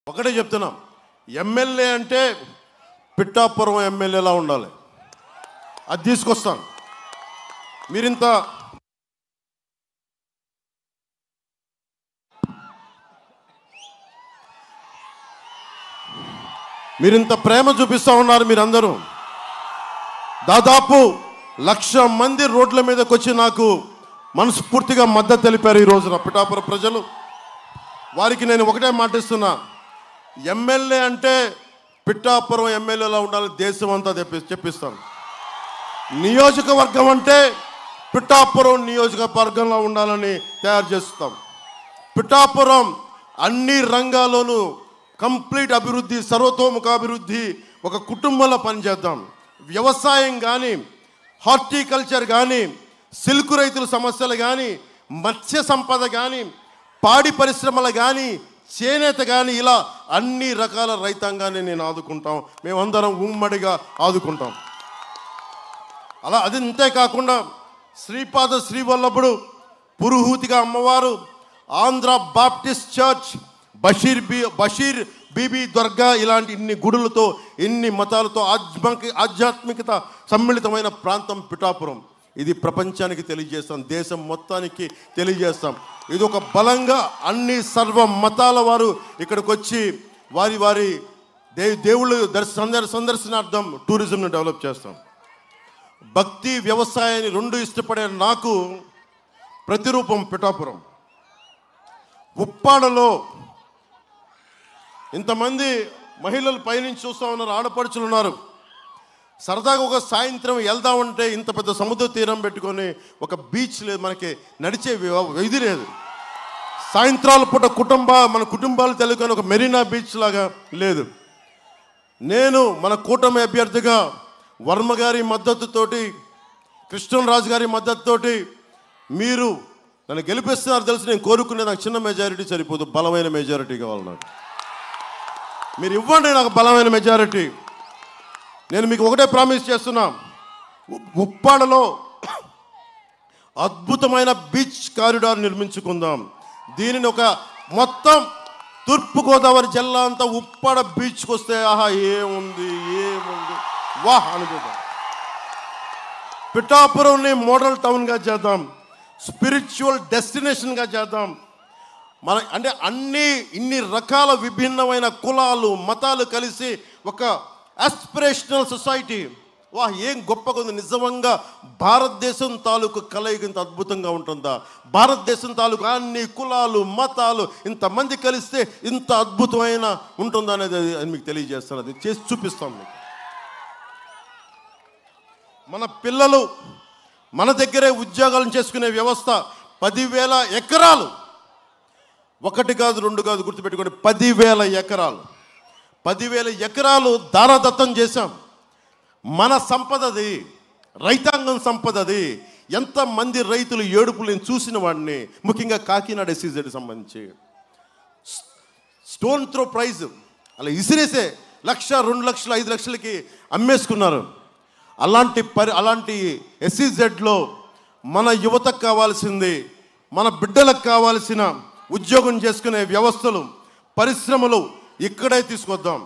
ఒకటే చెప్తున్నా, ఎమ్మెల్యే అంటే పిఠాపురం ఎమ్మెల్యేలా ఉండాలి. అది తీసుకొస్తాను. మీరింత ప్రేమ చూపిస్తూ ఉన్నారు. మీరందరూ దాదాపు 1,00,000 మంది రోడ్ల మీదకి వచ్చి నాకు మనస్ఫూర్తిగా మద్దతు తెలిపారు. ఈ రోజున పిఠాపురం ప్రజలు, వారికి నేను ఒకటే మాటిస్తున్నా, ఎమ్మెల్యే అంటే పిఠాపురం ఎమ్మెల్యేలా ఉండాలి, దేశం అంతా చెప్పిస్తాను. నియోజకవర్గం అంటే పిఠాపురం నియోజకవర్గంలో ఉండాలని తయారు చేస్తాం. పిఠాపురం అన్ని రంగాల్లోనూ కంప్లీట్ అభివృద్ధి, సర్వతోముఖాభివృద్ధి, ఒక కుటుంబంలో పనిచేద్దాం. వ్యవసాయం కానీ, హార్టికల్చర్ కానీ, సిల్క్ రైతుల సమస్యలు కానీ, మత్స్య సంపద కానీ, పాడి పరిశ్రమలు కానీ, చేనేత కానీ, ఇలా అన్ని రకాల రైతాంగాన్ని నేను ఆదుకుంటాం. మేమందరం ఉమ్మడిగా ఆదుకుంటాం. అలా అది అంతేకాకుండా శ్రీపాద శ్రీవల్లభుడు, పురుహూతిగా అమ్మవారు, ఆంధ్ర బాప్టిస్ట్ చర్చ్, బషీర్ బీబీ దర్గా, ఇలాంటి ఇన్ని గుడులతో, ఇన్ని మతాలతో ఆధ్యాత్మికత సమ్మిళితమైన ప్రాంతం పిఠాపురం. ఇది ప్రపంచానికి తెలియజేస్తాం, దేశం మొత్తానికి తెలియజేస్తాం. ఇది ఒక బలంగా అన్ని సర్వ మతాల వారు ఇక్కడికి వచ్చి వారి వారి దేవుళ్ళు సందర్శనార్థం టూరిజంను డెవలప్ చేస్తాం. భక్తి వ్యవసాయాన్ని రెండు ఇష్టపడే నాకు ప్రతిరూపం పిఠాపురం. ఉప్పాడలో ఇంతమంది మహిళలు పైనుంచి చూస్తూ ఉన్నారు, ఆడపడుచులు ఉన్నారు. సరదాగా ఒక సాయంత్రం వెళ్దామంటే ఇంత పెద్ద సముద్ర తీరం పెట్టుకొని ఒక బీచ్ లేదు, మనకి నడిచే ఇది లేదు. సాయంత్రాల పూట మన కుటుంబాలు తెలుగుని ఒక మెరీనా బీచ్ లాగా లేదు. నేను మన కూటమి అభ్యర్థిగా వర్మ గారి మద్దతుతోటి, కృష్ణరాజు గారి మద్దతుతోటి మీరు నన్ను గెలిపిస్తున్నారు తెలుసు. నేను కోరుకునే నాకు చిన్న మెజారిటీ సరిపోదు, బలమైన మెజారిటీ కావాలి నాకు. మీరు ఇవ్వండి నాకు బలమైన మెజారిటీ. నేను మీకు ఒకటే ప్రామిస్ చేస్తున్నా, ఉప్పాడలో అద్భుతమైన బీచ్ కారిడార్ నిర్మించుకుందాం. దీనిని ఒక మొత్తం తూర్పుగోదావరి జిల్లా అంతా ఉప్పాడ బీచ్కి వస్తే ఆహా ఏముంది వాహ్ అనుకుందాం. పిఠాపురంని మోడల్ టౌన్గా చేద్దాం, స్పిరిచువల్ డెస్టినేషన్గా చేద్దాం. అంటే ఇన్ని రకాల విభిన్నమైన కులాలు మతాలు కలిసి ఒక ఆస్పిరేషనల్ సొసైటీ. వాహ్ ఏం గొప్పగా ఉంది నిజంగా. భారతదేశం తాలూకు కలయిక ఇంత అద్భుతంగా ఉంటుందా? భారతదేశం తాలూకు అన్ని కులాలు మతాలు ఇంతమంది కలిస్తే ఇంత అద్భుతమైన ఉంటుందా అనేది మీకు తెలియజేస్తాను. అది చేసి చూపిస్తాం మీకు. మన పిల్లలు మన దగ్గరే ఉద్యోగాలను చేసుకునే వ్యవస్థ. 10,000 ఎకరాలు, 1 కాదు 2 కాదు, గుర్తుపెట్టుకోండి, 10,000 ఎకరాలు. 10,000 ఎకరాలు దారాదత్తం చేశాం. మన సంపదది, రైతాంగం సంపదది. ఎంతమంది రైతులు ఏడుపులు నేను చూసిన వాడిని, ముఖ్యంగా కాకినాడ SEZ సంబంధించి స్టోన్ త్రో ప్రైజ్ అలా ఇసిరేసే 1,00,000, 2 లక్షలు, 5 లక్షలకి అమ్మేసుకున్నారు. అలాంటి SEZలో మన యువతకు కావాల్సింది, మన బిడ్డలకు కావాల్సిన ఉద్యోగం చేసుకునే వ్యవస్థలు, పరిశ్రమలు ఇక్కడే తీసుకొద్దాం.